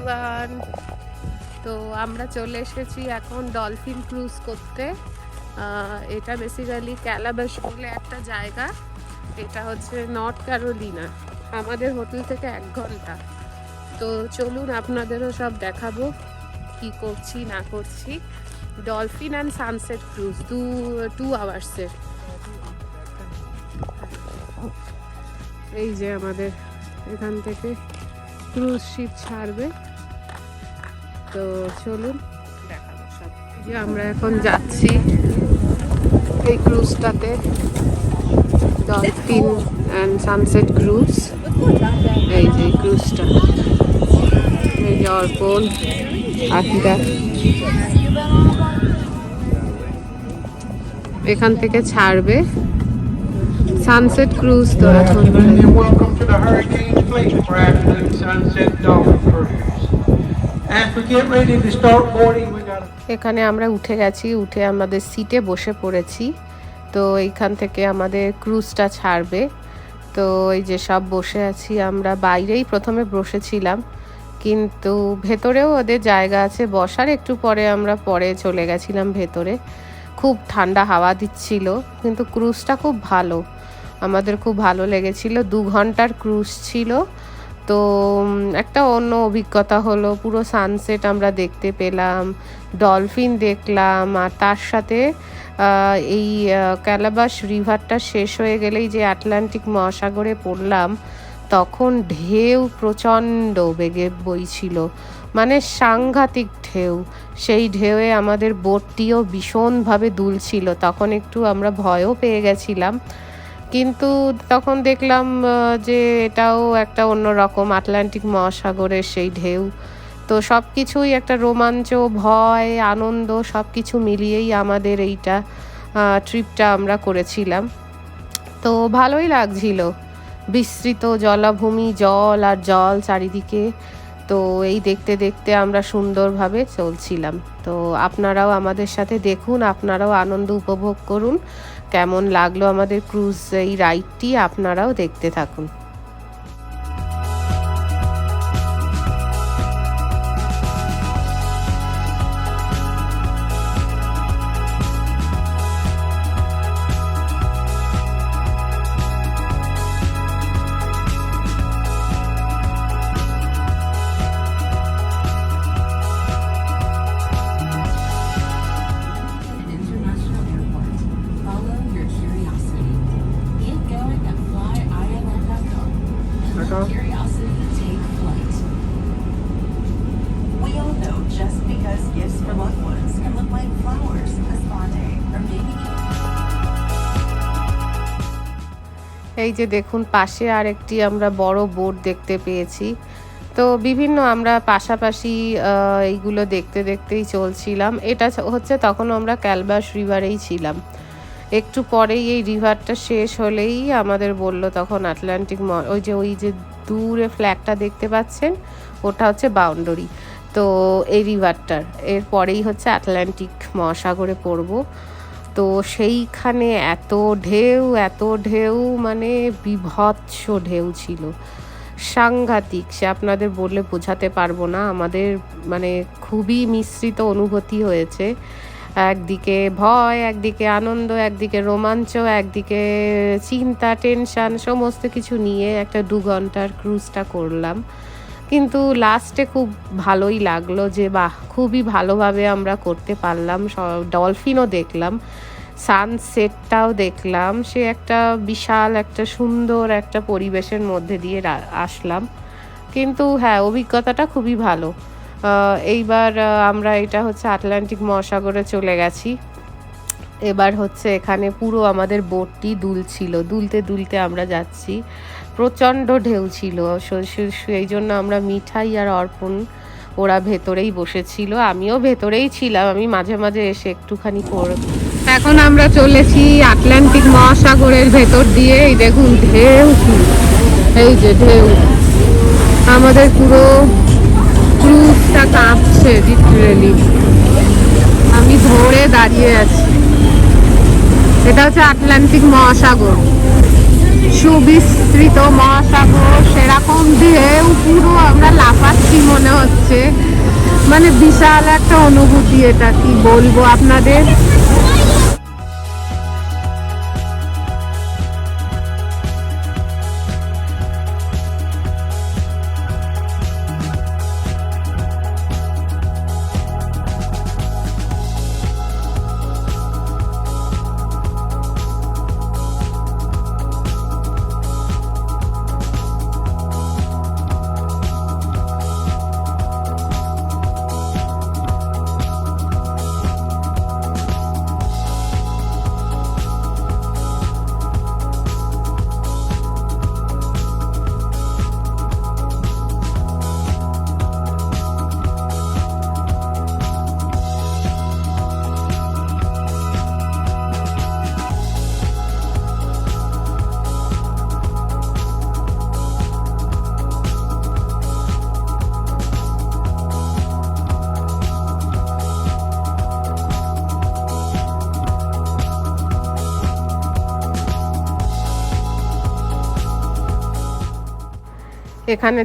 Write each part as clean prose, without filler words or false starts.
Everyone. তো আমরা চলে এসেছি এখন ডলফিন ক্রুজ করতে। এটা বেসিক্যালি ক্যালাবাস বলে একটা জায়গা। এটা হচ্ছে নর্থ ক্যারোলিনা, আমাদের হোটেল থেকে 1 ঘন্টা। তো চলুন আপনাদেরও সব দেখাবো কি করছি না করছি। ডলফিন অ্যান্ড সানসেট ক্রুজ 2 আওয়ার্সের। এই যে আমাদের এখান থেকে ক্রুজ শিপ ছাড়বে, তো চলুন দেখাবো সব। যে আমরা এখন যাচ্ছি এই ক্রুজটাতে, ডলফিন অ্যান্ড সানসেট ক্রুজ। এই যে ক্রুজটা, এই যে অর্পণ আকিরা এখান থেকে ছাড়বে। সানসেট ক্রুজ তো এখন এখানে আমরা উঠে গেছি, উঠে আমাদের সিটে বসে পড়েছি। তো এইখান থেকে আমাদের ক্রুজটা ছাড়বে। তো এই যে সব বসে আছি আমরা, বাইরেই প্রথমে বসেছিলাম, কিন্তু ভেতরেও ওদের জায়গা আছে বসার। একটু পরে আমরা চলে গেছিলাম ভেতরে। খুব ঠান্ডা হাওয়া দিচ্ছিল, কিন্তু ক্রুজটা খুব ভালো, আমাদের খুব ভালো লেগেছিল। 2 ঘন্টার ক্রুজ ছিল, তো একটা অন্য অভিজ্ঞতা হলো। পুরো সানসেট আমরা দেখতে পেলাম, ডলফিন দেখলাম, আর তার সাথে এই ক্যালাবাস রিভারটা শেষ হয়ে গেলেই যে আটলান্টিক মহাসাগরে পড়লাম, তখন ঢেউ প্রচণ্ড বেগে বইছিল, মানে সাংঘাতিক ঢেউ। সেই ঢেউয়ে আমাদের বোটটিও ভীষণভাবে দুলছিল। তখন একটু আমরা ভয়ও পেয়ে গেছিলাম, কিন্তু তখন দেখলাম যে এটাও একটা অন্যরকম আটলান্টিক মহাসাগরের সেই ঢেউ। তো সব কিছুই একটা রোমাঞ্চ, ভয়, আনন্দ সব কিছু মিলিয়েই আমাদের এইটা ট্রিপটা আমরা করেছিলাম। তো ভালোই লাগছিল, বিস্তৃত জলাভূমি, জল আর জল চারিদিকে। তো এই দেখতে দেখতে আমরা সুন্দরভাবে চলছিলাম। তো আপনারাও আমাদের সাথে দেখুন, আপনারাও আনন্দ উপভোগ করুন। কেমন লাগলো আমাদের ক্রুজ এই রাইডটি, আপনারাও দেখতে থাকুন। এই যে দেখুন, পাশে আরেকটি আমরা বড় বোট দেখতে পেয়েছি। তো বিভিন্ন আমরা পাশাপাশি এইগুলো দেখতে দেখতেই চলছিলাম। এটা হচ্ছে তখন আমরা ক্যালাবাস রিভারেই ছিলাম। একটু পরেই এই রিভারটা শেষ হলেই আমাদের বলল তখন আটলান্টিক, ওই যে দূরে ফ্ল্যাগটা দেখতে পাচ্ছেন, ওটা হচ্ছে বাউন্ডারি। তো এই রিভারটার এরপরেই হচ্ছে আটলান্টিক মহাসাগরে পড়বো। তো সেইখানে এত ঢেউ, মানে বিভৎস ঢেউ ছিল, সাংঘাতিক। সে আপনাদের বললে বোঝাতে পারবো না। আমাদের মানে খুবই মিশ্রিত অনুভূতি হয়েছে। একদিকে ভয়, একদিকে আনন্দ, একদিকে রোমাঞ্চ, একদিকে চিন্তা, টেনশন, সমস্ত কিছু নিয়ে একটা 2 ঘন্টার ক্রুজটা করলাম। কিন্তু লাস্টে খুব ভালোই লাগলো যে বাহ, খুবই ভালোভাবে আমরা করতে পারলাম। ডলফিনও দেখলাম, সানসেটটাও দেখলাম। সে একটা বিশাল, একটা সুন্দর একটা পরিবেশের মধ্যে দিয়ে আসলাম। কিন্তু হ্যাঁ, অভিজ্ঞতাটা খুবই ভালো। এইবার আমরা এটা হচ্ছে আটলান্টিক মহাসাগরে চলে গেছি। এবার হচ্ছে এখানে পুরো আমাদের বোটটি দুলছিল, দুলতে দুলতে আমরা যাচ্ছি। প্রচণ্ড ঢেউ ছিল, সেই জন্য আমরা মিঠাই আর অর্পণ ওরা ভেতরেই বসেছিল, আমিও ভেতরেই ছিলাম। আমি মাঝে মাঝে এসে একটুখানি এখন আমরা চলেছি আটলান্টিক মহাসাগরের ভেতর দিয়ে। এই দেখুন ঢেউ, এই যে ঢেউ, আমাদের পুরো ক্রুজটা কাঁপছে লিটারেলি। আমি ধরে দাঁড়িয়ে আছি। এটা হচ্ছে আটলান্টিক সুবিস্তৃত মহাসাগর, সেরকম ঢেউ পুরো আমরা আমরা লাফাচ্ছি মনে হচ্ছে, মানে বিশাল একটা অনুভূতি। এটা কি বলবো আপনাদের। এখানে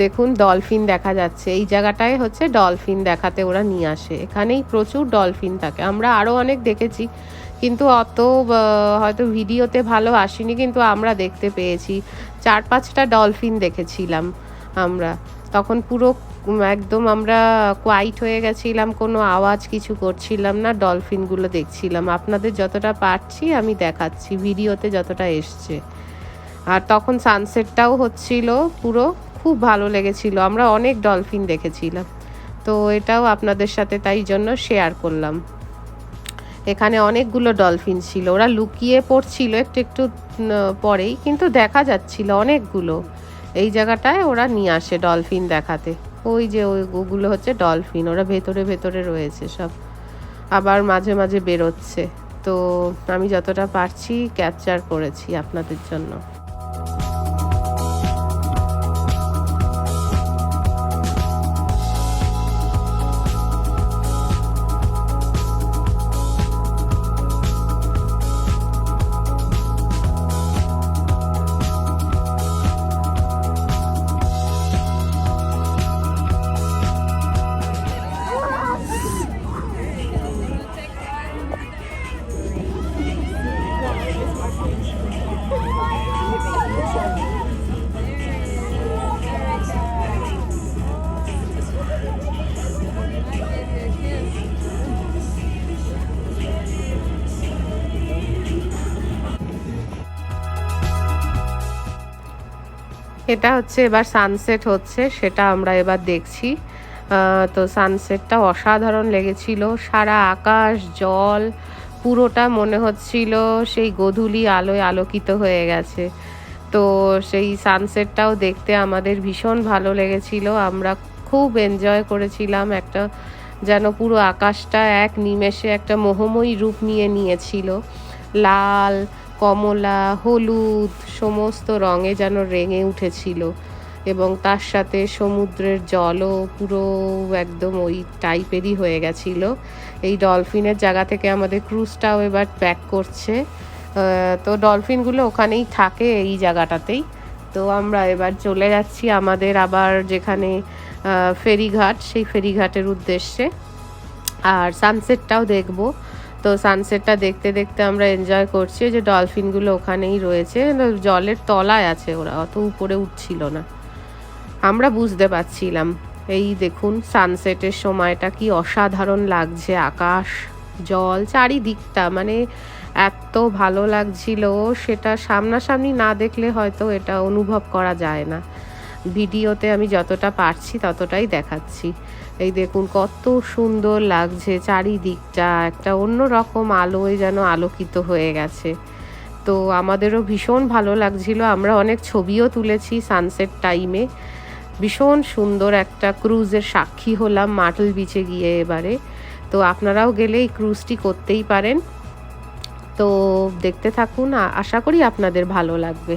দেখুন ডলফিন দেখা যাচ্ছে। এই জায়গাটায় হচ্ছে ডলফিন দেখাতে ওরা নিয়ে আসে। এখানেই প্রচুর ডলফিন থাকে। আমরা আরও অনেক দেখেছি, কিন্তু অত হয়তো ভিডিওতে ভালো আসেনি, কিন্তু আমরা দেখতে পেয়েছি। 4-5টা ডলফিন দেখেছিলাম আমরা। তখন পুরো একদম আমরা কোয়াইট হয়ে গেছিলাম, কোনো আওয়াজ কিছু করছিলাম না, ডলফিনগুলো দেখছিলাম। আপনাদের যতটা পারছি আমি দেখাচ্ছি, ভিডিওতে যতটা এসছে। আর তখন সানসেটটাও হচ্ছিল পুরো, খুব ভালো লেগেছিল। আমরা অনেক ডলফিন দেখেছিলাম, তো এটাও আপনাদের সাথে তাই জন্য শেয়ার করলাম। এখানে অনেকগুলো ডলফিন ছিল, ওরা লুকিয়ে পড়ছিল একটু একটু পরেই, কিন্তু দেখা যাচ্ছিল অনেকগুলো। এই জায়গাটায় ওরা নিয়ে আসে ডলফিন দেখাতে। ওই যে ওগুলো হচ্ছে ডলফিন, ওরা ভেতরে ভেতরে রয়েছে সব, আবার মাঝে মাঝে বেরোচ্ছে। তো আমি যতটা পারছি ক্যাপচার করেছি আপনাদের জন্য। এটা হচ্ছে এবার সানসেট হচ্ছে, সেটা আমরা এবার দেখছি। তো সানসেটটা অসাধারণ লেগেছিল। সারা আকাশ, জল, পুরোটা মনে হচ্ছিল সেই গোধূলি আলোয় আলোকিত হয়ে গেছে। তো সেই সানসেটটাও দেখতে আমাদের ভীষণ ভালো লেগেছিল। আমরা খুব এনজয় করেছিলাম। একটা যেন পুরো আকাশটা এক নিমেষে একটা মোহময়ী রূপ নিয়েছিল। লাল, কমলা, হলুদ সমস্ত রঙে যেন রেঙে উঠেছিল, এবং তার সাথে সমুদ্রের জলও পুরো একদম ওই টাইপেরই হয়ে গেছিল। এই ডলফিনের জায়গা থেকে আমাদের ক্রুজটাও এবার ব্যাক করছে। তো ডলফিনগুলো ওখানেই থাকে এই জায়গাটাতেই। তো আমরা এবার চলে যাচ্ছি আমাদের আবার যেখানে ফেরিঘাট, সেই ফেরিঘাটের উদ্দেশ্যে। আর সানসেটটাও দেখব। তো সানসেটটা দেখতে দেখতে আমরা এনজয় করছি। যে ডলফিনগুলো ওখানেই রয়েছে, জলের তলায় আছে, ওরা অত উপরে উঠছিল না, আমরা বুঝতে পারছিলাম। এই দেখুন সানসেটের সময়টা কি অসাধারণ লাগছে, আকাশ, জল, চারিদিকটা মানে এত ভালো লাগছিল। সেটা সামনাসামনি না দেখলে হয়তো এটা অনুভব করা যায় না। ভিডিওতে আমি যতটা পারছি ততটাই দেখাচ্ছি। এই দেখুন কত সুন্দর লাগছে চারিদিকটা, একটা অন্যরকম আলোয় যেন আলোকিত হয়ে গেছে। তো আমাদেরও ভীষণ ভালো লাগছিল। আমরা অনেক ছবিও তুলেছি সানসেট টাইমে। ভীষণ সুন্দর একটা ক্রুজের সাক্ষী হলাম মার্টল বিচে গিয়ে এবারে। তো আপনারাও গেলে এই ক্রুজটি করতেই পারেন। তো দেখতে থাকুন, আশা করি আপনাদের ভালো লাগবে।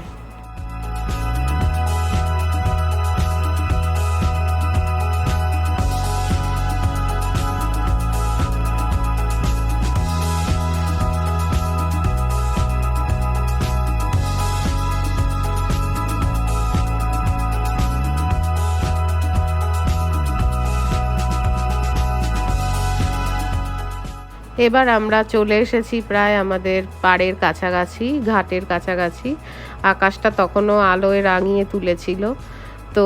এবার আমরা চলে এসেছি প্রায় আমাদের পাড়ের কাছাকাছি, ঘাটের কাছাকাছি। আকাশটা তখনও আলোয় রাঙিয়ে তুলেছিল। তো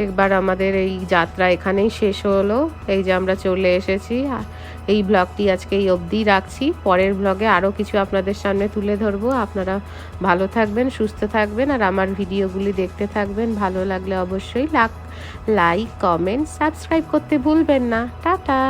এবার আমাদের এই যাত্রা এখানেই শেষ হলো। এই যে আমরা চলে এসেছি। এই ব্লগটি আজকে এই অবধিই রাখছি। পরের ব্লগে আরও কিছু আপনাদের সামনে তুলে ধরবো। আপনারা ভালো থাকবেন, সুস্থ থাকবেন, আর আমার ভিডিওগুলি দেখতে থাকবেন। ভালো লাগলে অবশ্যই লাইক, কমেন্ট, সাবস্ক্রাইব করতে ভুলবেন না। টাটা।